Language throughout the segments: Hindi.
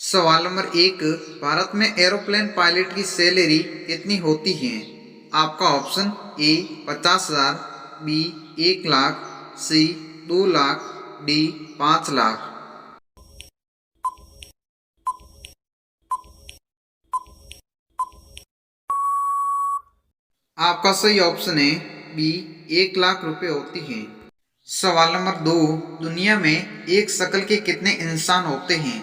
सवाल नंबर एक, भारत में एरोप्लेन पायलट की सैलरी कितनी होती है? आपका option A 50,000, B 1 lakh, C 2 lakh, D 5 lakh. आपका सही ऑप्शन है बी 1 लाख रुपए होती है। सवाल नंबर दो, दुनिया में एक शक्ल के कितने इंसान होते हैं?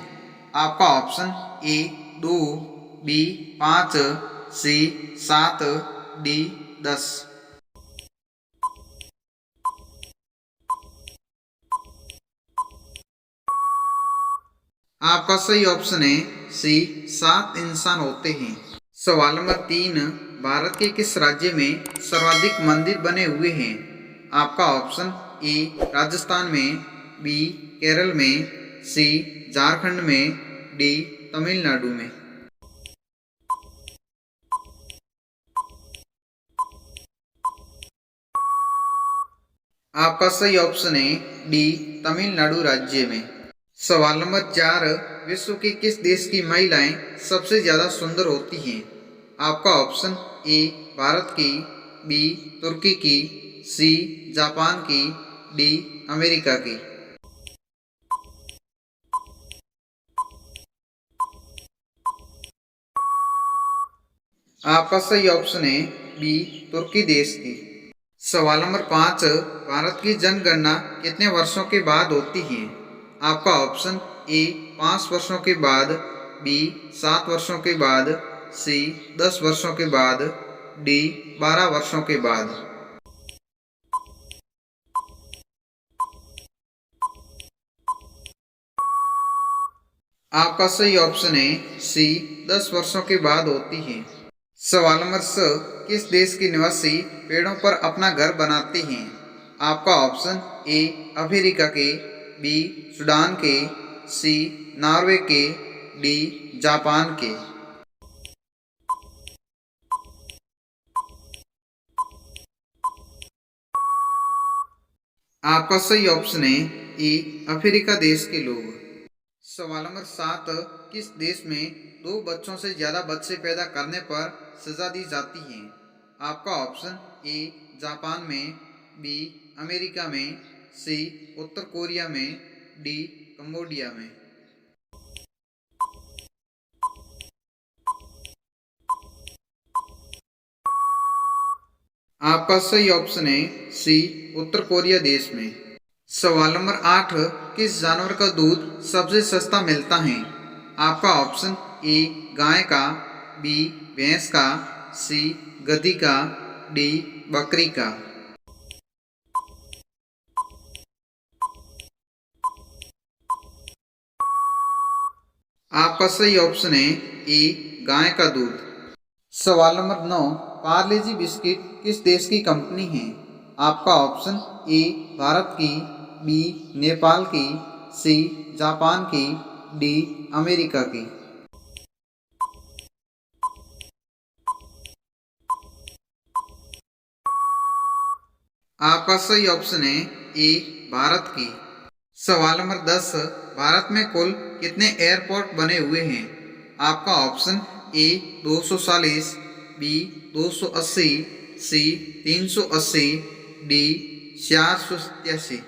आपका option A 2, B 5, C 7, D 10। आपका सही ऑप्शन है सी 7 इंसान होते हैं। सवाल नंबर तीन, भारत के किस राज्य में सर्वाधिक मंदिर बने हुए हैं? आपका ऑप्शन ए राजस्थान में, बी केरल में, सी झारखंड में, डी तमिलनाडु में। आपका सही ऑप्शन है डी तमिलनाडु राज्य में। सवाल नंबर चार, विश्व के किस देश की महिलाएं सबसे ज्यादा सुंदर होती हैं? आपका ऑप्शन ए भारत की, बी तुर्की की, सी जापान की, डी अमेरिका की। आपका सही ऑप्शन है बी तुर्की देश की। सवाल नंबर पाँच, भारत की जनगणना कितने वर्षों के बाद होती है? आपका ऑप्शन ए 5 वर्षों के बाद, बी 7 वर्षों के बाद, सी 10 वर्षों के बाद, डी 12 वर्षों के बाद। आपका सही ऑप्शन है सी 10 वर्षों के बाद होती है। सवाल नंबर स, किस देश के निवासी पेड़ों पर अपना घर बनाते हैं? आपका ऑप्शन ए अमेरिका के, बी सूडान के, सी नॉर्वे के, डी जापान के। आपका सही ऑप्शन है ए अफ्रीका देश के लोग। सवाल नंबर सात, किस देश में दो बच्चों से ज्यादा बच्चे पैदा करने पर सजा दी जाती है? आपका ऑप्शन ए जापान में, बी अमेरिका में, सी उत्तर कोरिया में, डी कंबोडिया में। आपका सही ऑप्शन है सी उत्तर कोरिया देश में। सवाल नंबर आठ, किस जानवर का दूध सबसे सस्ता मिलता है? आपका ऑप्शन ए गाय का, बी भैंस का, सी गधी का, डी बकरी का। आपका सही ऑप्शन है ए गाय का दूध। सवाल नंबर नौ, पार्ले जी बिस्किट किस देश की कंपनी है? आपका ऑप्शन ए भारत की, बी नेपाल की, सी जापान की, डी अमेरिका की। आपका सही ऑप्शन है ए भारत की। सवाल नंबर 10, भारत में कुल कितने एयरपोर्ट बने हुए हैं? आपका option A 240, B 280, C 380, D 487।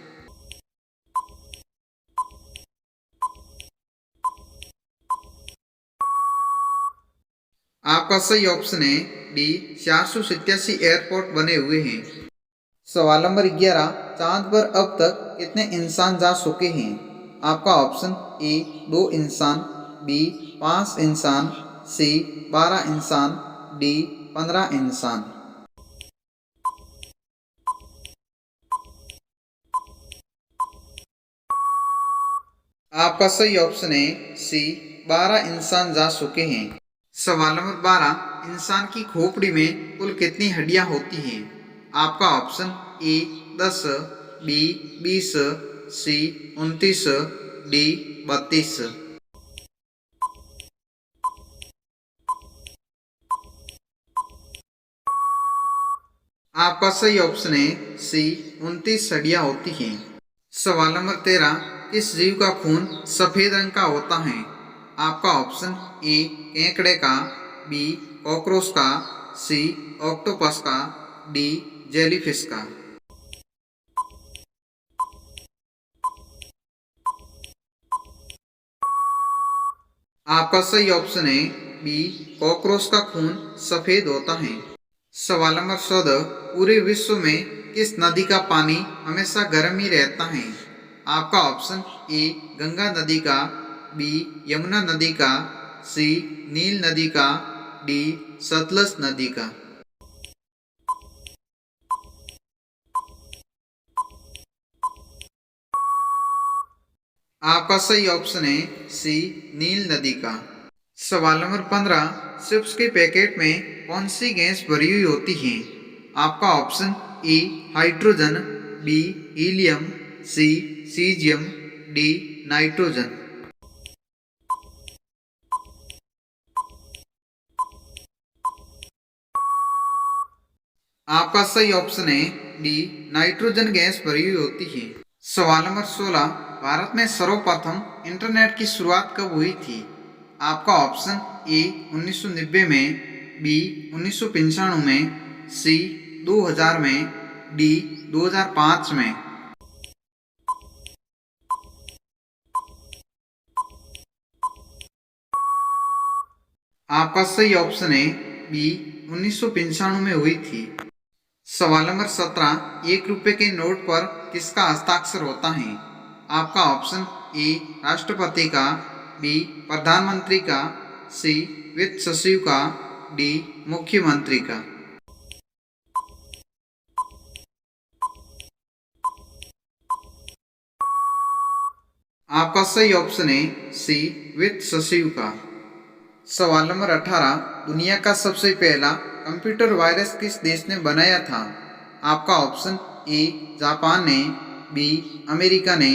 आपका सही ऑप्शन है डी 487 एयरपोर्ट बने हुए हैं। सवाल नंबर 11, चांद पर अब तक कितने इंसान जा चुके हैं? आपका ऑप्शन ए 2 इंसान, बी 5 इंसान, सी 12 इंसान, डी 15 इंसान। आपका सही ऑप्शन है सी 12 इंसान जा चुके हैं। सवाल नंबर 12, इंसान की खोपड़ी में कुल कितनी हड्डियां होती हैं? आपका option A 10, B 20, C 29, D 32। आपका सही ऑप्शन है सी 29 हड्डियां होती हैं। सवाल नंबर 13, किस जीव का खून सफेद रंग का होता है? आपका ऑप्शन ए केकड़े का, बी कॉकरोच का, सी ऑक्टोपस का, डी जेलीफिश का। आपका सही ऑप्शन है बी कॉकरोच का खून सफेद होता है। सवाल नंबर 14, पूरे विश्व में किस नदी का पानी हमेशा गर्म ही रहता है? आपका ऑप्शन ए गंगा नदी का, बी यमुना नदी का, सी नील नदी का, डी सतलज नदी का। आपका सही ऑप्शन है सी नील नदी का। सवाल नंबर 15, चिप्स के पैकेट में कौन सी गैस भरी हुई होती है? आपका option A hydrogen, B helium, C caesium, D nitrogen. आपका सही ऑप्शन है डी नाइट्रोजन गैस भरी हुई होती है। सवाल नंबर 16, भारत में सर्वप्रथम इंटरनेट की शुरुआत कब हुई थी? आपका ऑप्शन ए 1990 में, बी 1995 में, सी 2000 में, डी 2005 में। आपका सही ऑप्शन है बी 1995 में हुई थी। सवाल नंबर 17, 1 रुपए के नोट पर किसका हस्ताक्षर होता है? आपका ऑप्शन ए राष्ट्रपति का, बी प्रधानमंत्री का, सी वित्त सचिव का, डी मुख्यमंत्री का। आपका सही ऑप्शन है सी वित्त सचिव का। सवाल नंबर 18, दुनिया का सबसे पहला कंप्यूटर वायरस किस देश ने बनाया था? आपका ऑप्शन ए जापान ने, बी अमेरिका ने,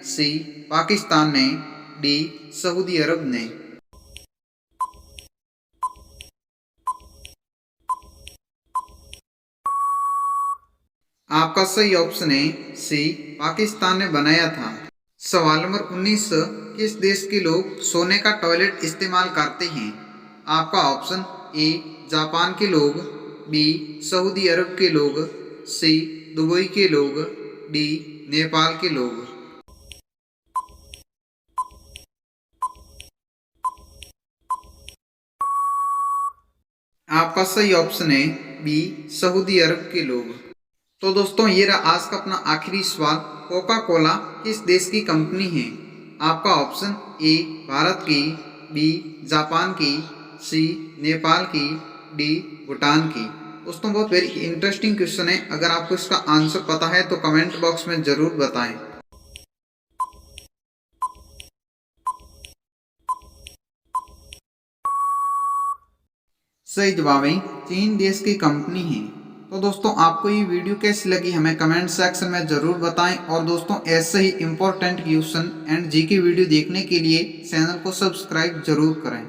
सी पाकिस्तान ने, डी सऊदी अरब ने। आपका सही ऑप्शन है सी पाकिस्तान ने बनाया था। सवाल नंबर 19, किस देश के लोग सोने का टॉयलेट इस्तेमाल करते हैं? आपका ऑप्शन ए जापान के लोग, बी सऊदी अरब के लोग, सी दुबई के लोग, डी नेपाल के लोग। आपका सही ऑप्शन है बी सऊदी अरब के लोग। तो दोस्तों ये रहा आज का अपना आखिरी सवाल, कोका कोला किस देश की कंपनी है? आपका ऑप्शन ए भारत की, बी जापान की, सी नेपाल की, डी भूटान की। दोस्तों बहुत वेरी इंटरेस्टिंग क्वेश्चन है, अगर आपको इसका आंसर पता है तो कमेंट बॉक्स में जरूर बताएं। सही जवाब है चीन देश की कंपनी है। तो दोस्तों आपको ये वीडियो कैसी लगी हमें कमेंट सेक्शन में जरूर बताएं, और दोस्तों ऐसे ही important question and GK video देखने के लिए चैनल को सब्सक्राइब जरूर करें।